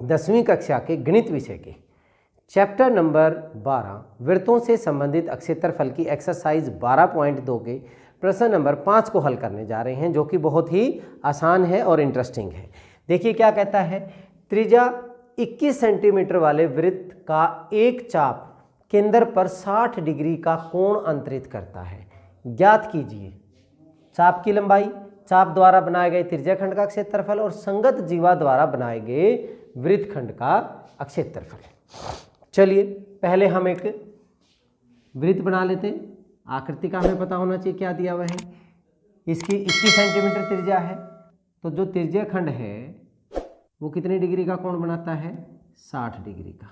10वीं कक्षा के गणित विषय के चैप्टर नंबर 12 वृत्तों से संबंधित अक्षेत्रफल की एक्सरसाइज 12.2 के प्रश्न नंबर 5 को हल करने जा रहे हैं, जो कि बहुत ही आसान है और इंटरेस्टिंग है। देखिए क्या कहता है, त्रिज्या 21 सेंटीमीटर वाले वृत्त का एक चाप केंद्र पर 60 डिग्री का कोण अंतरित करता है। ज्ञात कीजिए चाप की लंबाई, चाप द्वारा बनाए गए त्रिज्याखंड का क्षेत्रफल और संगत जीवा द्वारा बनाए गए वृत्तखंड का क्षेत्रफल। चलिए पहले हम एक वृत्त बना लेते हैं। आकृति का हमें पता होना चाहिए क्या दिया हुआ है। इसकी 21 सेंटीमीटर त्रिज्या है, तो जो त्रिज्याखंड है वो कितनी डिग्री का कोण बनाता है? 60 डिग्री का।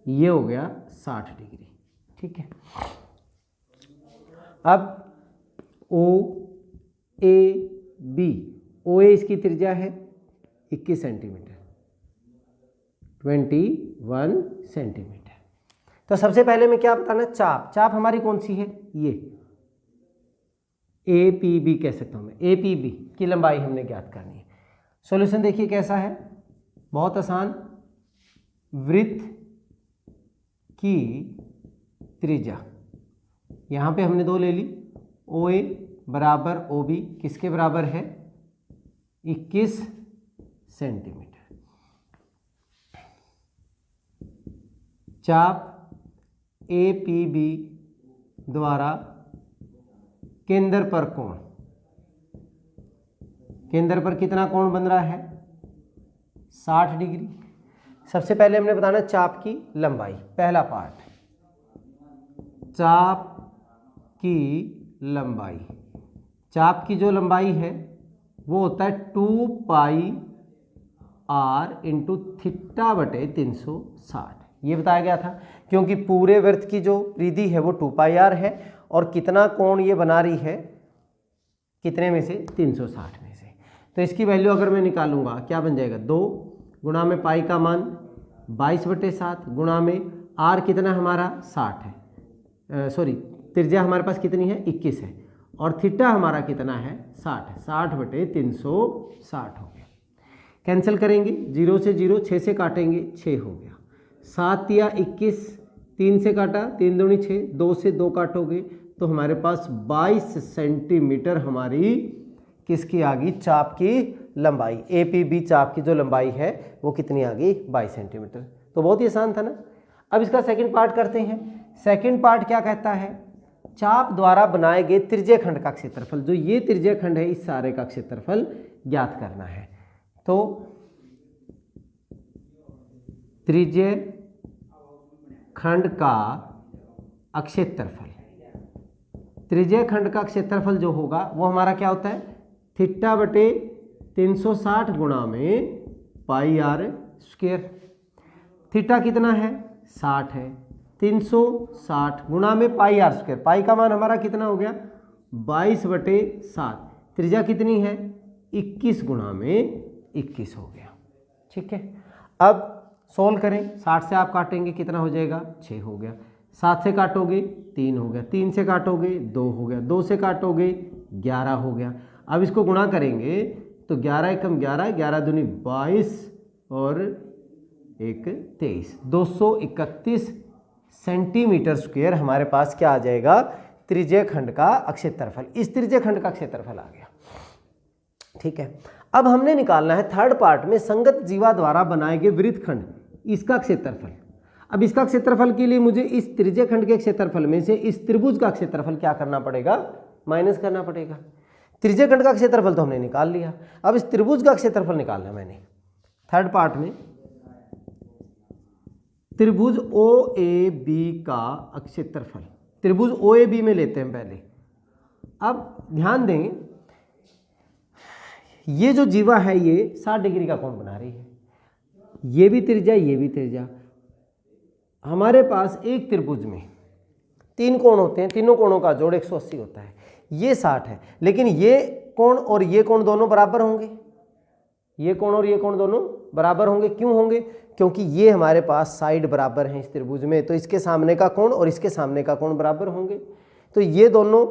ये हो गया 60 डिग्री, ठीक है। अब ओ ए बी, ओ ए इसकी त्रिज्या है 21 सेंटीमीटर, 21 सेंटीमीटर। तो सबसे पहले मैं क्या बताना, चाप हमारी कौन सी है? ये ए पी बी कह सकता हूं मैं। ए पी बी की लंबाई हमने ज्ञात करनी है। सॉल्यूशन देखिए कैसा है, बहुत आसान। वृत्त की त्रिज्या यहां पे हमने 2 ले ली। ओ ए बराबर ओ बी किसके बराबर है? 21 सेंटीमीटर। चाप ए पी बी द्वारा केंद्र पर कोण, केंद्र पर कितना कोण बन रहा है? 60 डिग्री। सबसे पहले हमने बताना चाप की लंबाई। पहला पार्ट, चाप की लंबाई। चाप की जो लंबाई है वो होता है 2 पाई आर इंटू थीटा बटे 360। ये बताया गया था क्योंकि पूरे वृत्त की जो परिधि है वो 2 पाई आर है और कितना कोण ये बना रही है, कितने में से? 360 में से। तो इसकी वैल्यू अगर मैं निकालूंगा क्या बन जाएगा? 2 गुणा में पाई का मान 22/7 गुणा में आर कितना हमारा 60 है, सॉरी त्रिज्या हमारे पास कितनी है? 21 है, और थीटा हमारा कितना है? 60 है। 60/360 हो गया। कैंसिल करेंगे, 0 से 0, 6 से काटेंगे 6 हो गया। 7 या 21, 3 से काटा 3 दूनी 6, 2 से 2 काटोगे तो हमारे पास 22 सेंटीमीटर हमारी किसकी आ गई? चाप की लंबाई। ए पी बी चाप की जो लंबाई है वो कितनी आ गई? 22 सेंटीमीटर। तो बहुत ही आसान था ना। अब इसका सेकंड पार्ट करते हैं। सेकंड पार्ट क्या कहता है? चाप द्वारा बनाए गए त्रिज्याखंड का क्षेत्रफल, जो ये त्रिज्याखंड है इस सारे का क्षेत्रफल ज्ञात करना है। तो त्रिज्याखंड का क्षेत्रफल, त्रिज्याखंड का क्षेत्रफल जो होगा वो हमारा क्या होता है? थीटा बटे 360 गुणा में पाई आर स्क्वायर। थीटा कितना है? 60 है। 360 गुणा में पाई आर स्क्वायर। पाई का मान हमारा कितना हो गया? 22/7। त्रिज्या कितनी है? 21 गुणा में 21 हो गया, ठीक है। अब सोल्व करें। 60 से आप काटेंगे कितना हो जाएगा? 6 हो गया। 7 से काटोगे 3 हो गया। 3 से काटोगे 2 हो गया। 2 से काटोगे 11 हो गया। अब इसको गुणा करेंगे तो 11 एकम 11, 11 दूनी 22 और 1 23, 231 सेंटीमीटर स्क्वायर हमारे पास क्या आ जाएगा? त्रिज्याखंड का क्षेत्रफल। इस त्रिज्याखंड का क्षेत्रफल आ गया, ठीक है। अब हमने निकालना है थर्ड पार्ट में संगत जीवा द्वारा बनाए गए वृत्तखंड, इसका क्षेत्रफल। अब इसका क्षेत्रफल के लिए मुझे इस त्रिज्याखंड के क्षेत्रफल में से इस त्रिभुज का क्षेत्रफल क्या करना पड़ेगा? माइनस करना पड़ेगा। त्रिज्याखंड का क्षेत्रफल तो हमने निकाल लिया, अब इस त्रिभुज का क्षेत्रफल निकालना है मैंने। थर्ड पार्ट में त्रिभुज ओ ए बी का क्षेत्रफल, त्रिभुज ओ ए बी में लेते हैं पहले। अब ध्यान दें, ये जो जीवा है ये 60 डिग्री का कोण बना रही है। ये भी त्रिज्या, ये भी त्रिज्या। हमारे पास एक त्रिभुज में 3 कोण होते हैं, तीनों कोणों का जोड़ 180 होता है। ये 60 है, लेकिन ये कोण और ये कोण दोनों बराबर होंगे। ये कोण और ये कोण दोनों बराबर होंगे। क्यों होंगे? क्योंकि ये हमारे पास साइड बराबर हैं इस त्रिभुज में, तो इसके सामने का कोण और इसके सामने का कोण बराबर होंगे। तो ये दोनों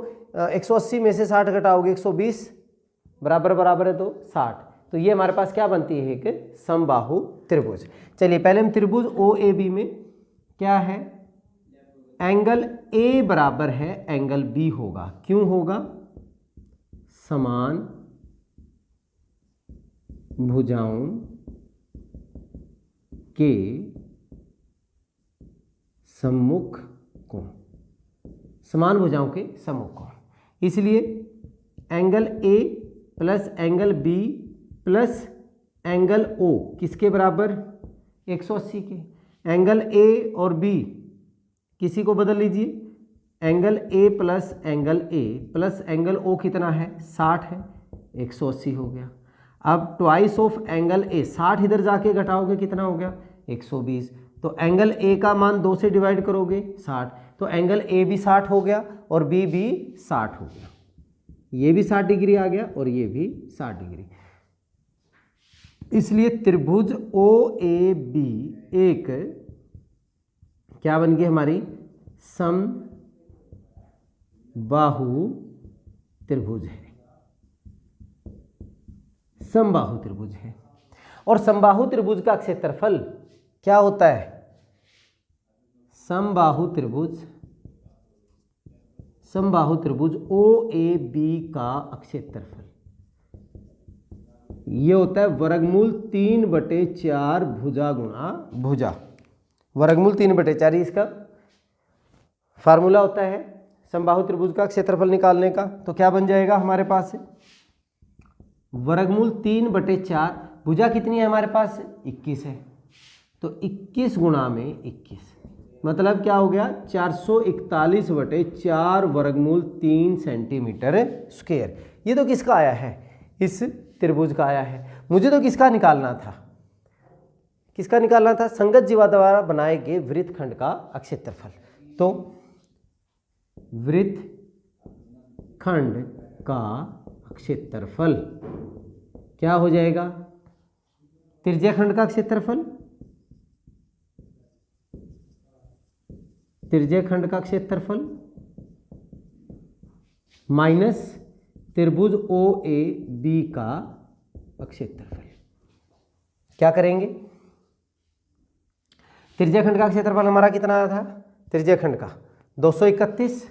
180 में से 60 घटाओगे 120, बराबर बराबर है तो 60। तो ये हमारे पास क्या बनती है? एक समबाहु त्रिभुज। चलिए पहले हम त्रिभुज ओ ए बी में क्या है, एंगल ए बराबर है एंगल बी होगा। क्यों होगा, समान भुजाओं के सम्मुख कोण, समान भुजाओं के सम्मुख कोण, इसलिए angle A plus angle B plus angle O किसके बराबर, 180 के। एंगल ए और बी किसी को बदल लीजिए, angle A plus angle O कितना है, 60 है, 180 हो गया। अब ट्वाइस ऑफ एंगल ए, 60 इधर जाके घटाओगे कितना हो गया, 120। तो एंगल ए का मान 2 से डिवाइड करोगे 60, तो एंगल ए भी 60 हो गया और बी भी 60 हो गया। ये भी 60 डिग्री आ गया और ये भी 60 डिग्री। इसलिए त्रिभुज ओ ए बी एक क्या बन गई हमारी, समबाहु त्रिभुज है, समबाहु त्रिभुज है। और समबाहु त्रिभुज का क्षेत्रफल क्या होता है, समबाहु त्रिभुज ओ ए बी का क्षेत्रफल ये होता है वर्गमूल 3/4 भुजा गुणा भुजा, वर्गमूल 3/4 इसका फार्मूला होता है समबाहु त्रिभुज का क्षेत्रफल निकालने का। तो क्या बन जाएगा हमारे पास, वर्गमूल 3/4, भुजा कितनी है हमारे पास, 21 है, तो 21 गुणा में 21 मतलब क्या हो गया, 441/4 वर्गमूल 3 सेंटीमीटर स्क्वायर। ये तो किसका आया है, इस त्रिभुज का आया है। मुझे तो किसका निकालना था, किसका निकालना था, संगत जीवा द्वारा बनाए गए वृत्तखंड का क्षेत्रफल। तो वृत्तखंड का क्षेत्रफल क्या हो जाएगा, त्रिज्याखंड का क्षेत्रफल, त्रिज्याखंड का क्षेत्रफल माइनस त्रिभुज ओ ए बी का क्षेत्रफल। क्या करेंगे, त्रिज्याखंड का क्षेत्रफल हमारा कितना आया था, त्रिज्याखंड का 231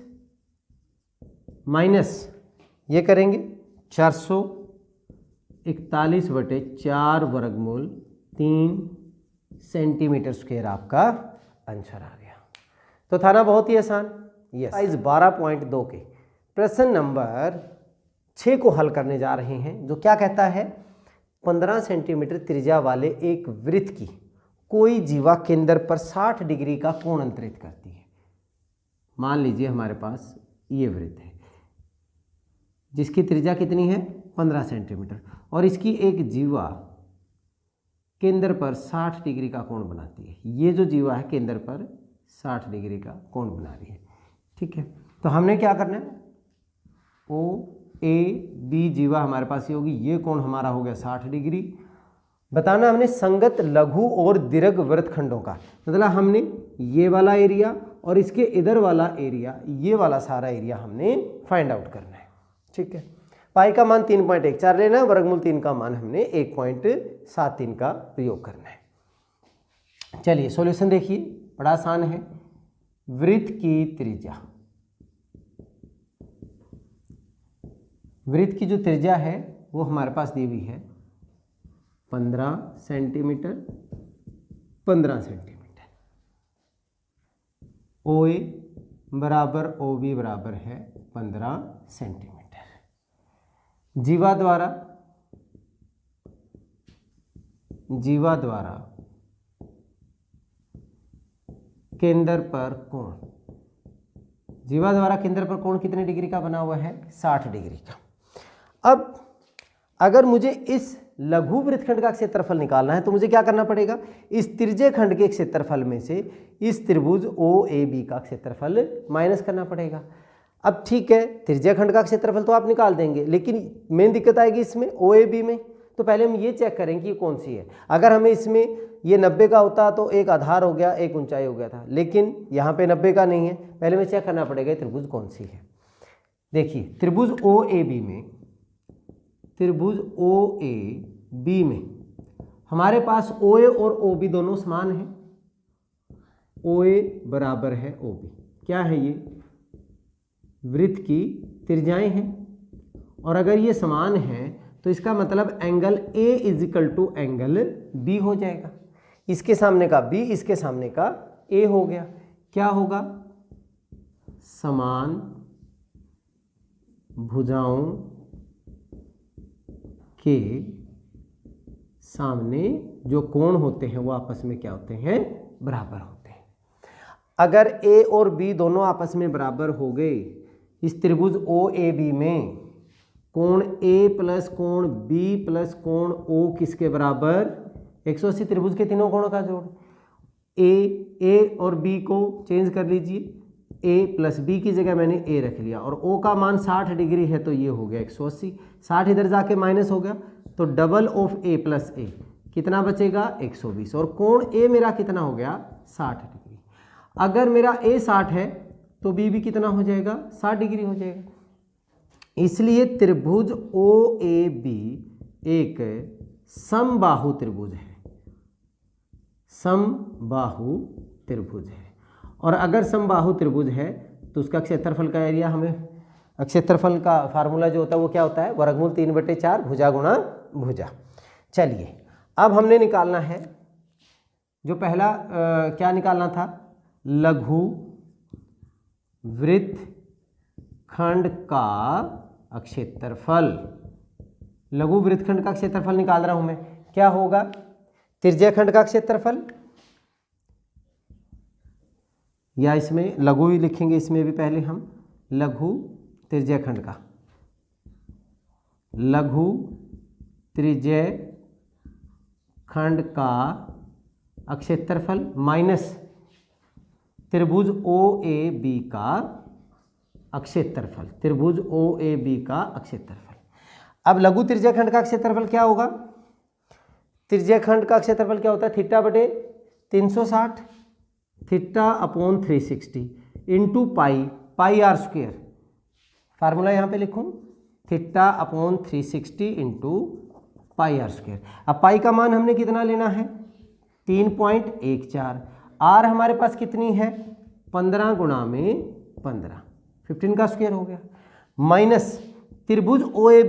माइनस ये करेंगे 441/4 वर्गमूल 3 सेंटीमीटर स्क्वायर आपका आंसर आ गया। तो था ना बहुत ही आसान। यस, एक्सरसाइज 12.2 के प्रश्न नंबर 6 को हल करने जा रहे हैं, जो क्या कहता है, 15 सेंटीमीटर त्रिज्या वाले एक वृत्त की कोई जीवा केंद्र पर 60 डिग्री का कोण अंतरित करती है। मान लीजिए हमारे पास ये वृत्त है जिसकी त्रिज्या कितनी है, 15 सेंटीमीटर, और इसकी एक जीवा केंद्र पर 60 डिग्री का कोण बनाती है। ये जो जीवा है केंद्र पर 60 डिग्री का कोण बना रही है, ठीक है। तो हमने क्या करना है, ओ ए बी जीवा हमारे पास ये होगी, ये कोण हमारा हो गया 60 डिग्री। बताना हमने संगत लघु और दीर्घ वृत्तखंडों का, मतलब हमने ये वाला एरिया और इसके इधर वाला एरिया, ये वाला सारा एरिया हमने फाइंड आउट करना है, ठीक है। पाई का मान 3.14 लेना है, वर्गमूल 3 का मान हमने 1.73 का प्रयोग करना है। चलिए सॉल्यूशन देखिए, बड़ा आसान है। वृत्त की त्रिज्या, वृत्त की जो त्रिज्या है वो हमारे पास दी हुई है 15 सेंटीमीटर, 15 सेंटीमीटर। ओ ए बराबर ओ बी बराबर है 15 सेंटीमीटर। जीवा द्वारा केंद्र पर कोण, जीवा द्वारा केंद्र पर कोण कितने डिग्री का बना हुआ है, 60 डिग्री का। अब अगर मुझे इस लघु वृत्तखंड का क्षेत्रफल निकालना है तो मुझे क्या करना पड़ेगा, इस त्रिज्यखंड के क्षेत्रफल में से इस त्रिभुज ओ ए बी का क्षेत्रफल माइनस करना पड़ेगा। अब ठीक है, त्रिज्यखंड का क्षेत्रफल तो आप निकाल देंगे, लेकिन मेन दिक्कत आएगी इसमें ओ ए बी में। तो पहले हम ये चेक करें कि ये कौन सी है। अगर हमें इसमें ये 90 का होता तो एक आधार हो गया, एक ऊंचाई हो गया था, लेकिन यहाँ पे 90 का नहीं है। पहले हमें चेक करना पड़ेगा त्रिभुज कौन सी है। देखिए त्रिभुज ओ ए बी में, त्रिभुज ओ ए बी में हमारे पास ओ ए और ओ बी दोनों समान हैं, ओ ए बराबर है ओ बी। क्या है ये? वृत्त की त्रिज्याएं हैं, और अगर ये समान है तो इसका मतलब angle A is equal to angle B हो जाएगा। इसके सामने का बी, इसके सामने का ए हो गया। क्या होगा? समान भुजाओं के सामने जो कोण होते हैं वो आपस में क्या होते हैं? बराबर होते हैं। अगर ए और बी दोनों आपस में बराबर हो गए, इस त्रिभुज ओ ए बी में कोण ए प्लस कोण बी प्लस कोण ओ किसके बराबर? 180 त्रिभुज के तीनों कोणों का जोड़। ए और बी को चेंज कर लीजिए, ए प्लस बी की जगह मैंने ए रख लिया, और ओ का मान 60 डिग्री है तो ये हो गया 180। 60 इधर जाके माइनस हो गया तो डबल ऑफ ए प्लस ए कितना बचेगा? 120। और कोण ए मेरा कितना हो गया? 60 डिग्री। अगर मेरा ए 60 है तो बी भी कितना हो जाएगा? 60 डिग्री हो जाएगा। इसलिए त्रिभुज ओ ए बी एक समबाहु त्रिभुज है, समबाहु त्रिभुज है। और अगर समबाहु त्रिभुज है तो उसका क्षेत्रफल का एरिया, हमें क्षेत्रफल का फार्मूला जो होता है वो क्या होता है? वर्गमूल 3/4 भुजा गुणा भुजा। चलिए अब हमने निकालना है जो पहला क्या निकालना था? लघु वृत्तखंड का क्षेत्रफल। लघु वृत्तखंड का क्षेत्रफल निकाल रहा हूं मैं। क्या होगा? त्रिज्याखंड का क्षेत्रफल, या इसमें लघु ही लिखेंगे, इसमें भी पहले हम लघु त्रिज्याखंड का, लघु त्रिज्याखंड का क्षेत्रफल माइनस त्रिभुज ओ ए बी का क्षेत्रफल, त्रिभुज ओ ए बी का क्षेत्रफल। अब लघु त्रिज्याखंड का क्षेत्रफल क्या होगा? त्रिज्याखंड का क्षेत्रफल क्या होता है? थीटा बटे 360, theta upon 360 into pi r square. Formula यहाँ पे लिखूँ, theta upon 360 into pi r square. अब पाई का मान हमने कितना लेना है? 3.14। आर हमारे पास कितनी है? 15 गुणा में 15, 15 का स्क्वायर हो गया, माइनस त्रिभुज ओ ए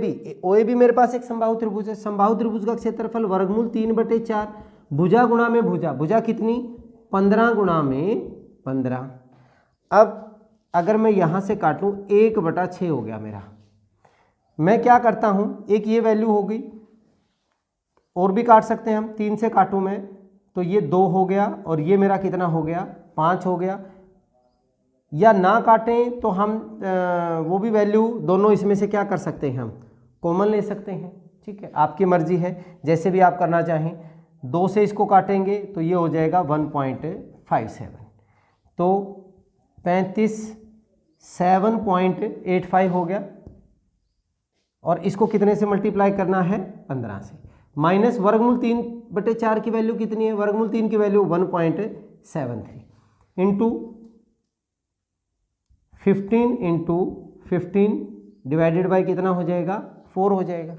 बी मेरे पास एक समबाहु त्रिभुज है। समबाहु त्रिभुज का क्षेत्रफल वर्गमूल 3/4 भुजा गुणा में भुजा। भुजा कितनी? 15 गुणा में 15। अब अगर मैं यहाँ से काटूँ 1/6 हो गया मेरा। मैं क्या करता हूँ, एक ये वैल्यू हो गई, और भी काट सकते हैं हम। 3 से काटूँ मैं तो ये 2 हो गया, और ये मेरा कितना हो गया? 5 हो गया। या ना काटें तो हम वो भी वैल्यू दोनों इसमें से क्या कर सकते हैं? हम कॉमन ले सकते हैं। ठीक है, आपकी मर्जी है, जैसे भी आप करना चाहें। 2 से इसको काटेंगे तो ये हो जाएगा 1.57, तो 7.85 हो गया। और इसको कितने से मल्टीप्लाई करना है? 15 से। माइनस वर्गमूल 3/4 की वैल्यू कितनी है? वर्गमूल 3 की value 1.73 into 15 into 15 divided by कितना हो जाएगा? 4 हो जाएगा।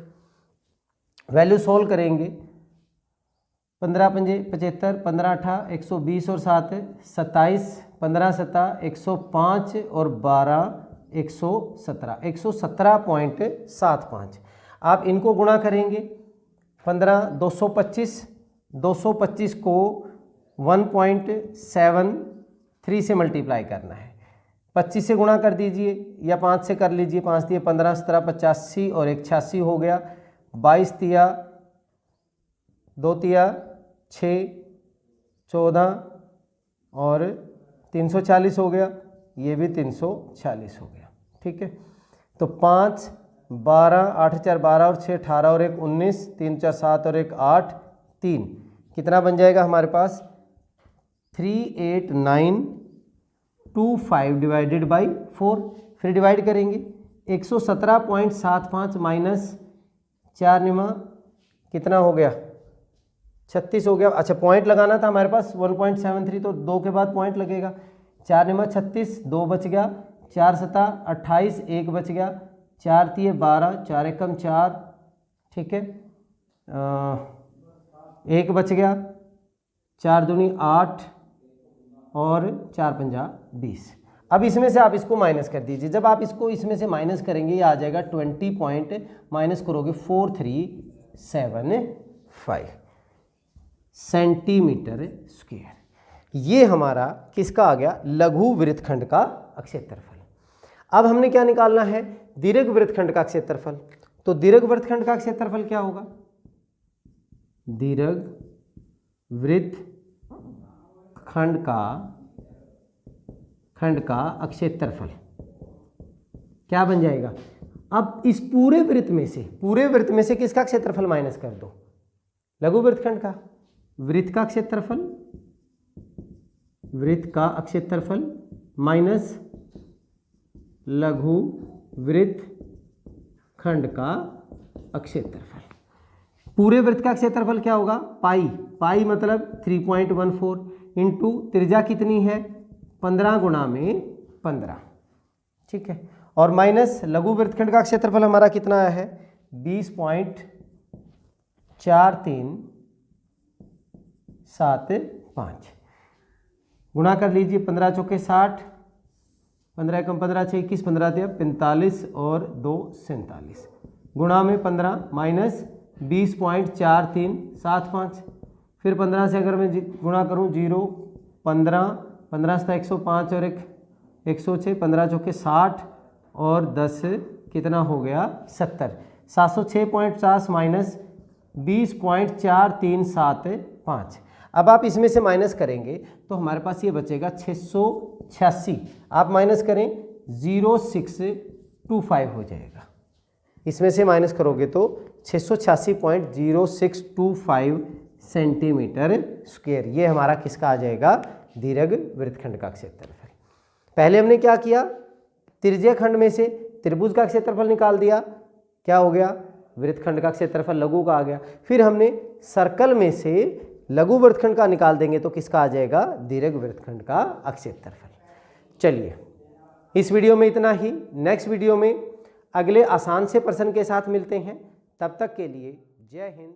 वैल्यू सॉल्व करेंगे, 15 पंजे 75, 15 8 120 और 7 27, 15 7 105 और 12 117, 117.75। आप इनको गुणा करेंगे, 15 225 को 1.73 से मल्टीप्लाई करना है। 25 से गुणा कर दीजिए या 5 से कर लीजिए। 5 दिए 15 17 85 और 186 हो गया। 22 तिया 2 तिया 6 14 और 340 हो गया। ये भी 340 हो गया। ठीक है, तो 5 12 8 4 12 और 6 18 और 1 19 3 4 7 और 1 8 3 कितना बन जाएगा हमारे पास? 38925 डिवाइडेड बाई 4। फिर डिवाइड करेंगे, 117.75 माइनस 4 निमा कितना हो गया? 36 हो गया। अच्छा, पॉइंट लगाना था हमारे पास 1.73, तो 2 के बाद पॉइंट लगेगा। 4 निमा 36, 2 बच गया, 4 7 28, 1 बच गया, 4 3 12, 4 एकम 4। ठीक है, एक बच गया, 4 दूनी 8 और 4 पंजा 20। अब इसमें से आप इसको माइनस कर दीजिए। जब आप इसको इसमें से माइनस करेंगे ये आ जाएगा 20 पॉइंट माइनस करोगे 4375 सेंटीमीटर स्क्वायर। ये हमारा किसका आ गया, लघु वृत्तखंड का क्षेत्रफल। अब हमने क्या निकालना है, दीर्घ वृत्तखंड का क्षेत्रफल। तो दीर्घ वृत्तखंड का क्षेत्रफल क्या होगा, दीर्घ वृत्तखंड का क्षेत्रफल क्या बन जाएगा। अब इस पूरे वृत्त में से किसका क्षेत्रफल माइनस कर दो, लघु वृत्तखंड का, वृत्त का क्षेत्रफल माइनस लघु वृत्तखंड का क्षेत्रफल। पूरे वृत्त का क्षेत्रफल क्या होगा, पाई मतलब 3.14 इंटू त्रिज्या कितनी है 15 गुणा में 15, ठीक है, और माइनस लघु वृत्तखंड का क्षेत्रफल हमारा कितना आया है 20.4375 गुणा कर लीजिए, 15 चौके 60, 15 कम 15 6 21, 15 दिया 45 और 2 47 गुणा में 15 माइनस 20.4375। फिर 15 से अगर मैं गुणा करूं 0 15 से 105 और 106, 15 चौके 60 और 10 कितना हो गया 70, 706.50 माइनस 20.4375। अब आप इसमें से माइनस करेंगे तो हमारे पास ये बचेगा 686, आप माइनस करें 0625 हो जाएगा। इसमें से माइनस करोगे तो 686.0625 सेंटीमीटर स्क्वायर। ये हमारा किसका आ जाएगा, दीर्घ वृत्तखंड का क्षेत्रफल। पहले हमने क्या किया, त्रिज्यीय खंड में से त्रिभुज का क्षेत्रफल निकाल दिया, क्या हो गया, वृत्तखंड का क्षेत्रफल लघु का आ गया। फिर हमने सर्कल में से लघु वृत्तखंड का निकाल देंगे तो किसका आ जाएगा, दीर्घ वृत्तखंड का क्षेत्रफल। चलिए इस वीडियो में इतना ही, नेक्स्ट वीडियो में अगले आसान से प्रश्न के साथ मिलते हैं। तब तक के लिए जय हिंद।